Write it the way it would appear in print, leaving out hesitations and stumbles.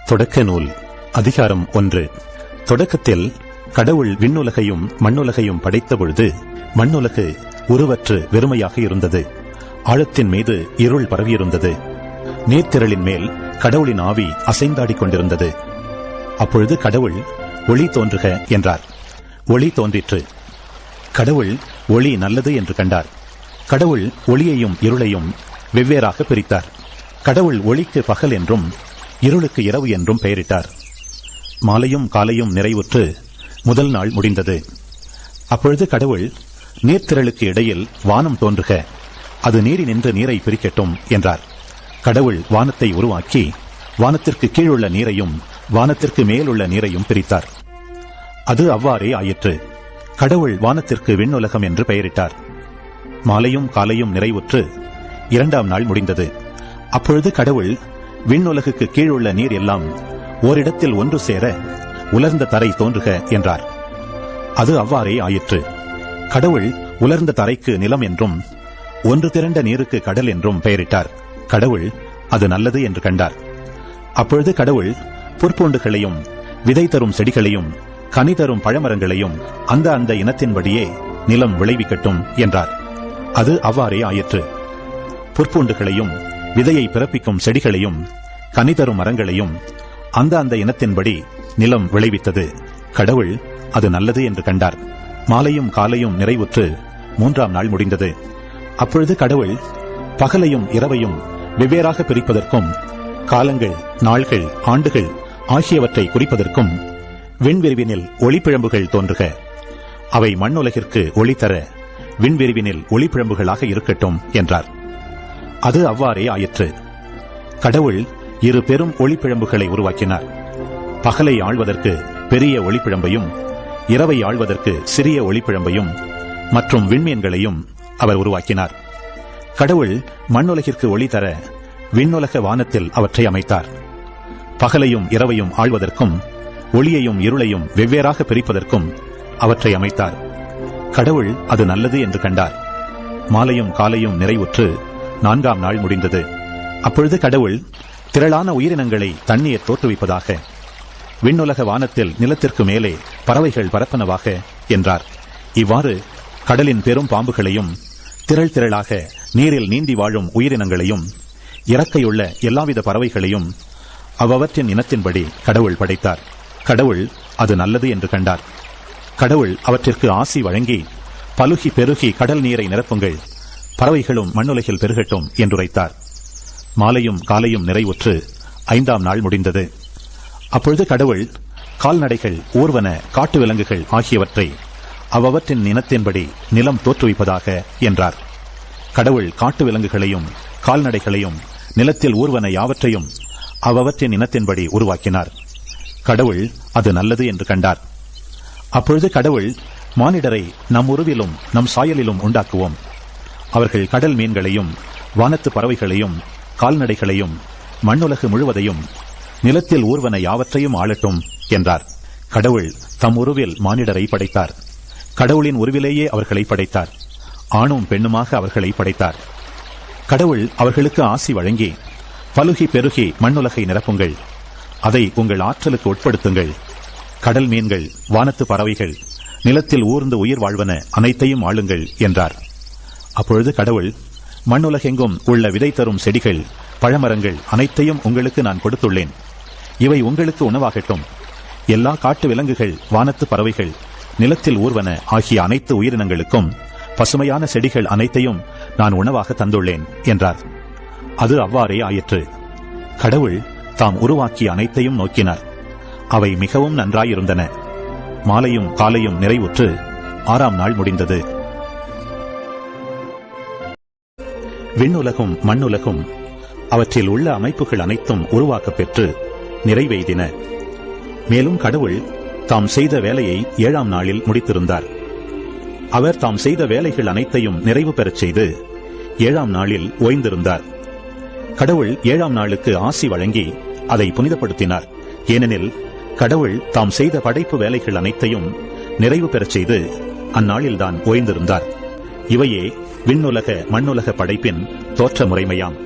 தொடக்க நூல் அதிகாரம் 1. தொடக்கத்தில் கடவுள் விண்ணுலகையும் மண்ணுலகையும் படைத்த பொழுது மண்ணுலகு உருவற்று வெறுமையாக இருந்தது. ஆழத்தின் மீது இருள் பரவியிருந்தது. நீர்த்திரளின் மேல் கடவுளின் ஆவி அசைந்தாடிக் கொண்டிருந்தது. அப்பொழுது கடவுள் ஒளி தோன்றுக என்றார். ஒளி தோன்றிற்று. கடவுள் ஒளி நல்லது என்று கண்டார். கடவுள் ஒளியையும் இருளையும் வெவ்வேறாக பிரித்தார். கடவுள் ஒளிக்கு பகல் என்றும் இருளுக்கு இரவு என்றும் பெயரிட்டார். மாலையும் காலையும் நிறைவுற்று முதல் நாள் முடிந்தது. அப்பொழுது கடவுள் நீர்த்திரளுக்கு இடையில் வானம் தோன்றுக, அது நீரினின்று நீரை பிரிக்கட்டும் என்றார். கடவுள் வானத்தை உருவாக்கி வானத்திற்கு கீழுள்ள நீரையும் வானத்திற்கு மேலுள்ள நீரையும் பிரித்தார். அது அவ்வாறே ஆயிற்று. கடவுள் வானத்திற்கு விண்ணுலகம் என்று பெயரிட்டார். மாலையும் காலையும் நிறைவுற்று 2ஆம் நாள் முடிந்தது. அப்பொழுது கடவுள் விண்ணுலகுக்கு கீழுள்ள நீர் எல்லாம் ஓரிடத்தில் ஒன்று சேர உலர்ந்த தரை தோன்றுக என்றார். அது அவ்வாறே ஆயிற்று. கடவுள் உலர்ந்த தரைக்கு நிலம் என்றும் ஒன்று திரண்ட நீருக்கு கடல் என்றும் பெயரிட்டார். கடவுள் அது நல்லது என்று கண்டார். அப்பொழுது கடவுள் புற்பூண்டுகளையும் விதை தரும் செடிகளையும் கனி தரும் பழமரங்களையும் அந்த இனத்தின்படியே நிலம் விளைவிக்கட்டும் என்றார். அது அவ்வாறே ஆயிற்று. புற்பூண்டுகளையும் விதையை பிறப்பிக்கும் செடிகளையும் கனி தரும் மரங்களையும் அந்த இனத்தின்படி நிலம் விளைவித்தது. கடவுள் அது நல்லது என்று கண்டார். மாலையும் காலையும் நிறைவுற்று 3ஆம் நாள் முடிந்தது. அப்பொழுது கடவுள் பகலையும் இரவையும் வெவ்வேறாக பிரிப்பதற்கும் காலங்கள், நாள்கள், ஆண்டுகள் ஆகியவற்றை குறிப்பதற்கும் விண்விரிவினில் ஒளிப்பிழம்புகள் தோன்றுக, அவை மண்ணுலகிற்கு ஒளி தர விண்விரிவினில் ஒளிப்பிழம்புகளாக இருக்கட்டும் என்றார். அது அவ்வாறே ஆயிற்று. கடவுள் 2 பெரும் ஒளிப்பிழம்புகளை உருவாக்கினார். பகலை ஆள்வதற்கு பெரிய ஒளிப்பிழம்பையும் இரவை ஆள்வதற்கு சிறிய ஒளிப்பிழம்பையும் மற்றும் விண்மீன்களையும் அவர் உருவாக்கினார். கடவுள் மண்ணுலகிற்கு ஒளி தர விண்ணுலக வானத்தில் அவற்றை அமைத்தார். பகலையும் இரவையும் ஆள்வதற்கும் ஒளியையும் இருளையும் வெவ்வேறாக பிரிப்பதற்கும் அவற்றை அமைத்தார். கடவுள் அது நல்லது என்று கண்டார். மாலையும் காலையும் நிறைவுற்று 4ஆம் நாள் முடிந்தது. அப்பொழுது கடவுள் திரளான உயிரினங்களை தண்ணீர் தோற்றுவிப்பதாக, விண்ணுலக வானத்தில் நிலத்திற்கு மேலே பறவைகள் பரப்பனவாக என்றார். இவ்வாறு கடலின் பெரும் பாம்புகளையும் திரள் திரளாக நீரில் நீந்தி வாழும் உயிரினங்களையும் இறக்கையுள்ள எல்லாவித பறவைகளையும் அவ்வவற்றின் இனத்தின்படி கடவுள் படைத்தார். கடவுள் அது நல்லது என்று கண்டார். கடவுள் அவற்றிற்கு ஆசி வழங்கி, பலுகி பெருகி கடல் நீரை நிரப்புங்கள், பறவைகளும் மண்ணுலகில் பெருகட்டும் என்றுரைத்தார். மாலையும் காலையும் நிறைவுற்று 5ஆம் நாள் முடிந்தது. அப்பொழுது கடவுள் கால்நடைகள், ஊர்வன, காட்டு விலங்குகள் ஆகியவற்றை அவ்வவற்றின் இனத்தின்படி நிலம் தோற்றுவிப்பதாக என்றார். கடவுள் காட்டு விலங்குகளையும் கால்நடைகளையும் நிலத்தில் ஊர்வன யாவற்றையும் அவ்வவற்றின் இனத்தின்படி உருவாக்கினார். கடவுள் அது நல்லது என்று கண்டார். அப்பொழுது கடவுள் மானிடரை நம் உருவிலும் நம் சாயலிலும் உண்டாக்குவோம். அவர்கள் கடல் மீன்களையும் வானத்து பறவைகளையும் கால்நடைகளையும் மண்ணுலகு முழுவதையும் நிலத்தில் ஊர்வன யாவற்றையும் ஆளட்டும் என்றார். கடவுள் தம் உருவில் மானிடரை படைத்தார். கடவுளின் உருவிலேயே அவர்களை படைத்தார். ஆணும் பெண்ணுமாக அவர்களை படைத்தார். கடவுள் அவர்களுக்கு ஆசி வழங்கி, பலுகி பெருகி மண்ணுலகை நிரப்புங்கள், அதை உங்கள் ஆற்றலுக்கு உட்படுத்துங்கள், கடல் மீன்கள், வானத்து பறவைகள், நிலத்தில் ஊர்ந்து உயிர் வாழ்வன அனைத்தையும் ஆளுங்கள் என்றார். அப்பொழுது கடவுள், மண்ணுலகெங்கும் உள்ள விதை தரும் செடிகள், பழமரங்கள் அனைத்தையும் உங்களுக்கு நான் கொடுத்துள்ளேன். இவை உங்களுக்கு உணவாகட்டும். எல்லா காட்டு விலங்குகள், வானத்து பறவைகள், நிலத்தில் ஊர்வன ஆகிய அனைத்து உயிரினங்களுக்கும் பசுமையான செடிகள் அனைத்தையும் நான் உணவாக தந்துள்ளேன் என்றார். அது அவ்வாறே ஆயிற்று. கடவுள் தாம் உருவாக்கிய அனைத்தையும் நோக்கினார். அவை மிகவும் நன்றாயிருந்தன. மாலையும் காலையும் நிறைவுற்று 6ஆம் நாள் முடிந்தது. விண்ணுலகும் மண்ணுலகும் அவற்றில் உள்ள அமைப்புகள் அனைத்தும் உருவாக்கப் பெற்று நிறைவெய்தின. மேலும் கடவுள் தாம் செய்த வேலையை 7ஆம் நாளில் முடித்திருந்தார். அவர் தாம் செய்த வேலைகள் அனைத்தையும் நிறைவு பெறச் செய்து 7ஆம் நாளில் ஓய்ந்திருந்தார். கடவுள் 7ஆம் நாளுக்கு ஆசி வழங்கி அதை புனிதப்படுத்தினார். ஏனெனில் கடவுள் தாம் செய்த படைப்பு வேலைகள் அனைத்தையும் நிறைவு பெறச் செய்து அந்நாளில்தான் ஓய்ந்திருந்தார். இவையே விண்ணுலக மண்ணுலக படைப்பின் தோற்ற முறைமையாம்.